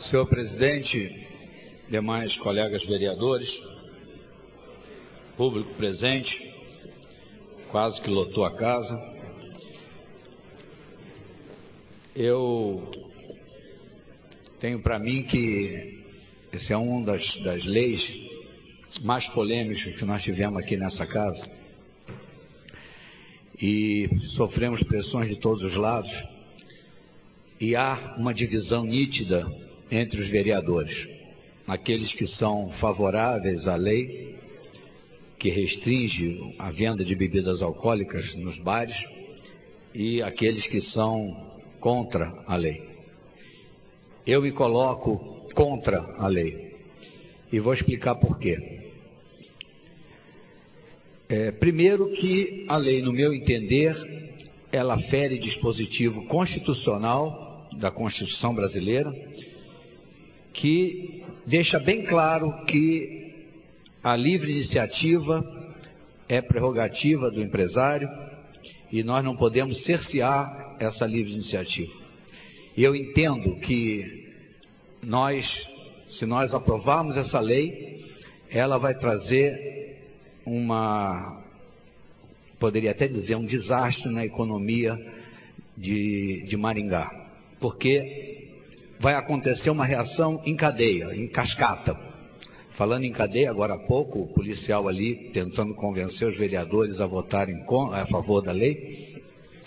Senhor presidente, demais colegas vereadores, público presente, quase que lotou a casa. Eu tenho para mim que esse é uma das leis mais polêmicas que nós tivemos aqui nessa casa. E sofremos pressões de todos os lados. E há uma divisão nítida entre os vereadores. Aqueles que são favoráveis à lei, que restringe a venda de bebidas alcoólicas nos bares, e aqueles que são contra a lei. Eu me coloco contra a lei e vou explicar por quê. Primeiro que a lei, no meu entender, ela fere dispositivo constitucional da Constituição brasileira, que deixa bem claro que a livre iniciativa é prerrogativa do empresário e nós não podemos cercear essa livre iniciativa. E eu entendo que se nós aprovarmos essa lei, ela vai trazer poderia até dizer, um desastre na economia de Maringá, porque vai acontecer uma reação em cadeia, em cascata. Falando em cadeia, agora há pouco, o policial ali tentando convencer os vereadores a votarem a favor da lei.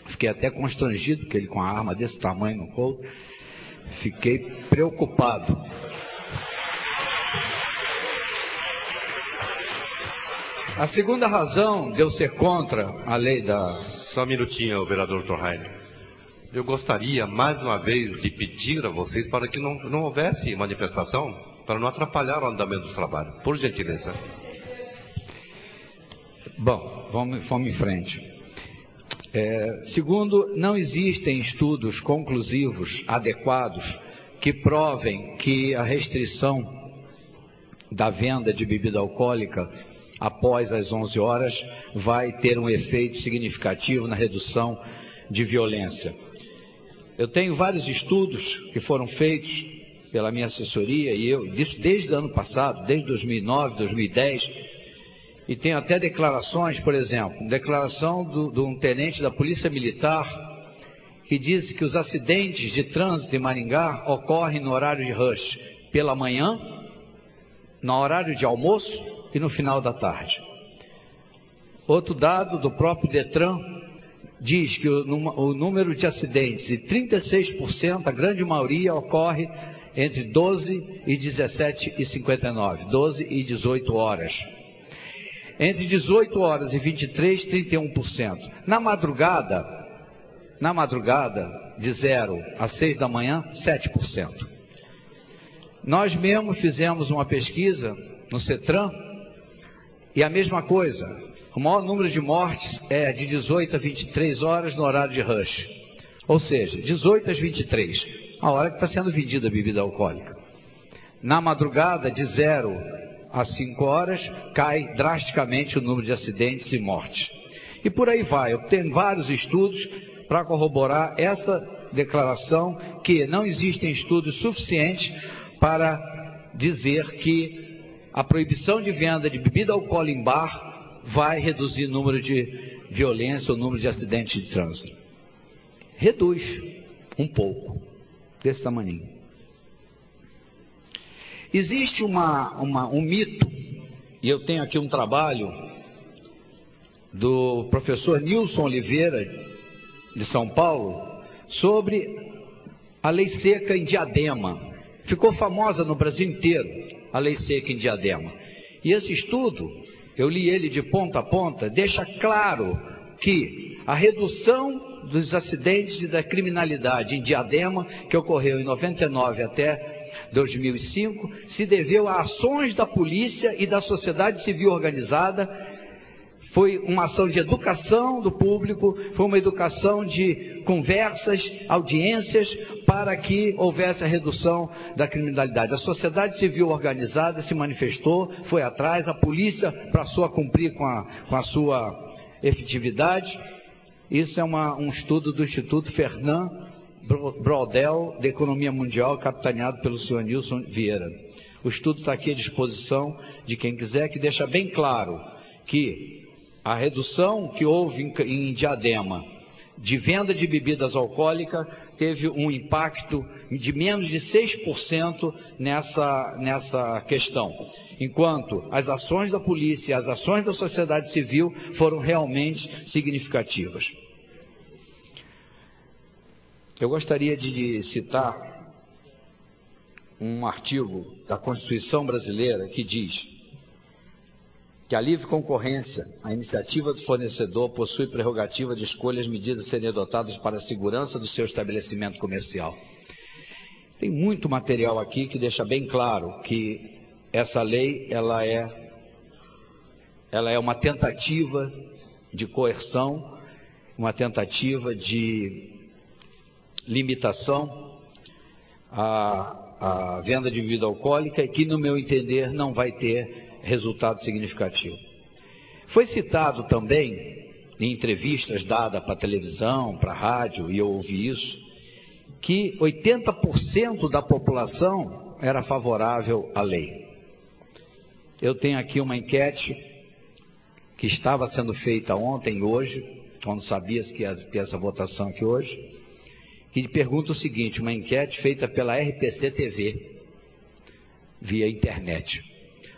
Fiquei até constrangido, porque ele com a arma desse tamanho no colo. Fiquei preocupado. A segunda razão de eu ser contra a lei da... Só um minutinho, vereador Torraine. Eu gostaria, mais uma vez, de pedir a vocês para que não houvesse manifestação, para não atrapalhar o andamento do trabalho. Por gentileza. Bom, vamos em frente. Segundo, não existem estudos conclusivos adequados que provem que a restrição da venda de bebida alcoólica após as 11 horas vai ter um efeito significativo na redução de violência. Eu tenho vários estudos que foram feitos pela minha assessoria e eu, isso desde o ano passado, desde 2009, 2010, e tenho até declarações, por exemplo, declaração de um tenente da Polícia Militar que diz que os acidentes de trânsito em Maringá ocorrem no horário de rush, pela manhã, no horário de almoço e no final da tarde. Outro dado do próprio Detran diz que o número de acidentes, de 36%, a grande maioria ocorre entre 12 e 17h59, 12 e 18 horas. Entre 18 horas e 23, 31%. Na madrugada, de 0 a 6 da manhã, 7%. Nós mesmos fizemos uma pesquisa no CETRAN, e a mesma coisa, o maior número de mortes é de 18 a 23 horas no horário de rush. Ou seja, 18 às 23, a hora que está sendo vendida a bebida alcoólica. Na madrugada, de 0 a 5 horas, cai drasticamente o número de acidentes e mortes. E por aí vai. Eu tenho vários estudos para corroborar essa declaração, que não existem estudos suficientes para dizer que a proibição de venda de bebida alcoólica em bar vai reduzir o número de violência, o número de acidentes de trânsito. Reduz um pouco, desse tamanho. Existe um mito, e eu tenho aqui um trabalho do professor Nilson Oliveira, de São Paulo, sobre a lei seca em Diadema. Ficou famosa no Brasil inteiro, a lei seca em Diadema. E esse estudo, eu li ele de ponta a ponta, deixa claro que a redução dos acidentes e da criminalidade em Diadema, que ocorreu em 99 até 2005, se deveu a ações da polícia e da sociedade civil organizada. Foi uma ação de educação do público, foi uma educação de conversas, audiências, para que houvesse a redução da criminalidade. A sociedade civil organizada se manifestou, foi atrás, a polícia passou a cumprir com a sua efetividade. Isso é um estudo do Instituto Fernand Brodel, da Economia Mundial, capitaneado pelo senhor Nilson Vieira. O estudo está aqui à disposição de quem quiser, que deixa bem claro que a redução que houve em Diadema de venda de bebidas alcoólicas teve um impacto de menos de 6% nessa questão, enquanto as ações da polícia e as ações da sociedade civil foram realmente significativas. Eu gostaria de citar um artigo da Constituição brasileira que diz que a livre concorrência, a iniciativa do fornecedor possui prerrogativa de escolha as medidas a serem adotadas para a segurança do seu estabelecimento comercial. Tem muito material aqui que deixa bem claro que essa lei ela é uma tentativa de coerção, uma tentativa de limitação à venda de bebida alcoólica e que, no meu entender, não vai ter resultado significativo. Foi citado também, em entrevistas dadas para televisão, para rádio, e eu ouvi isso, que 80% da população era favorável à lei. Eu tenho aqui uma enquete que estava sendo feita ontem e hoje, quando sabia-se que ia ter essa votação aqui hoje, que pergunta o seguinte, uma enquete feita pela RPC TV, via internet.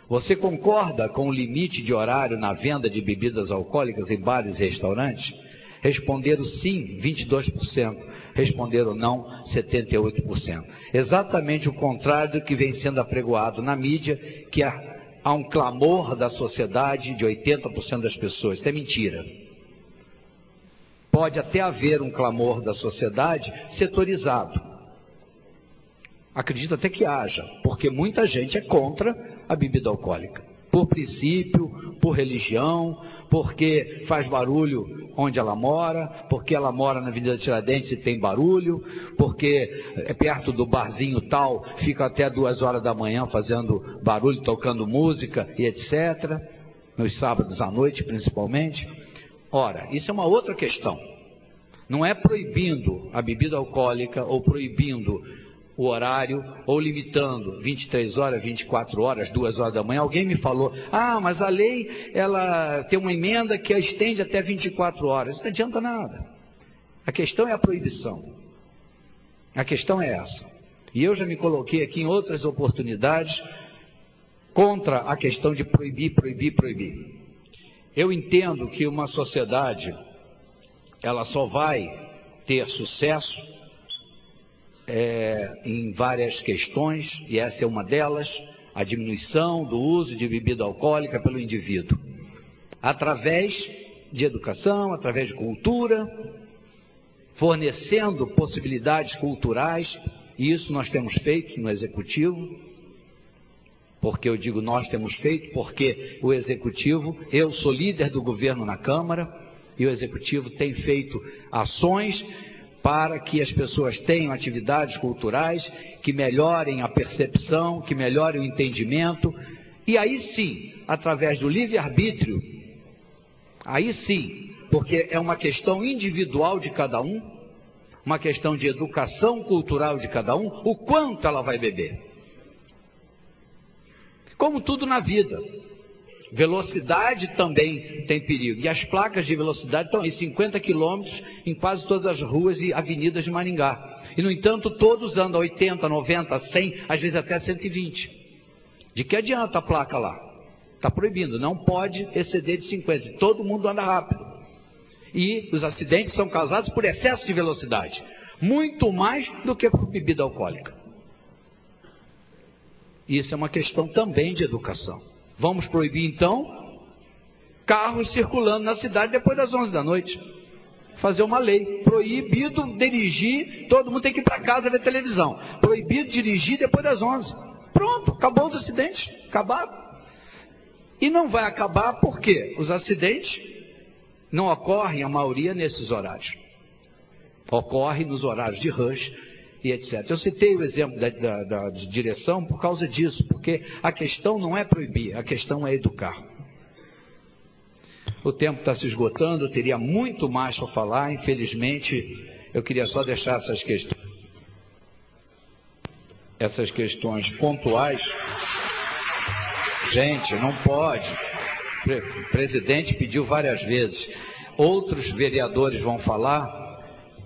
Você concorda com o limite de horário na venda de bebidas alcoólicas em bares e restaurantes? Responderam sim, 22%. Responderam não, 78%. Exatamente o contrário do que vem sendo apregoado na mídia, que há um clamor da sociedade de 80% das pessoas. Isso é mentira. Pode até haver um clamor da sociedade setorizado. Acredito até que haja, porque muita gente é contra a bebida alcoólica. Por princípio, por religião, porque faz barulho onde ela mora, porque ela mora na Avenida Tiradentes e tem barulho, porque é perto do barzinho tal, fica até 2 horas da manhã fazendo barulho, tocando música e etc. Nos sábados à noite, principalmente. Ora, isso é uma outra questão. Não é proibindo a bebida alcoólica ou proibindo o horário ou limitando 23 horas, 24 horas, 2 horas da manhã. Alguém me falou, mas a lei ela tem uma emenda que a estende até 24 horas. Isso não adianta nada. A questão é a proibição. A questão é essa. E eu já me coloquei aqui em outras oportunidades contra a questão de proibir. Eu entendo que uma sociedade ela só vai ter sucesso em várias questões, e essa é uma delas, a diminuição do uso de bebida alcoólica pelo indivíduo, através de educação, através de cultura, fornecendo possibilidades culturais, e isso nós temos feito no Executivo. Porque eu digo nós temos feito, porque o Executivo, eu sou líder do governo na Câmara, e o Executivo tem feito ações para que as pessoas tenham atividades culturais que melhorem a percepção, que melhorem o entendimento, e aí sim, através do livre-arbítrio, aí sim, porque é uma questão individual de cada um, uma questão de educação cultural de cada um, o quanto ela vai beber. Como tudo na vida, velocidade também tem perigo. E as placas de velocidade estão em 50 quilômetros em quase todas as ruas e avenidas de Maringá. E, no entanto, todos andam a 80, 90, 100, às vezes até 120. De que adianta a placa lá? Está proibindo, não pode exceder de 50. Todo mundo anda rápido. E os acidentes são causados por excesso de velocidade. Muito mais do que por bebida alcoólica. Isso é uma questão também de educação. Vamos proibir, então, carros circulando na cidade depois das 11 da noite. Fazer uma lei. Proibido dirigir, todo mundo tem que ir para casa ver televisão. Proibido dirigir depois das 11. Pronto, acabou os acidentes. Acabaram. E não vai acabar porque os acidentes não ocorrem, a maioria, nesses horários. Ocorre nos horários de rush e etc. Eu citei o exemplo da direção por causa disso, porque a questão não é proibir, a questão é educar. O tempo está se esgotando, eu teria muito mais para falar, infelizmente eu queria só deixar essas questões. essas questões pontuais, gente, não pode. O presidente pediu várias vezes. Outros vereadores vão falar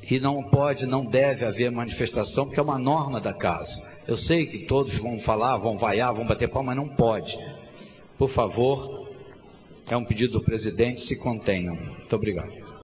e não pode, não deve haver manifestação, porque é uma norma da casa. Eu sei que todos vão falar, vão vaiar, vão bater palma, mas não pode. Por favor, é um pedido do presidente, se contenham. Muito obrigado.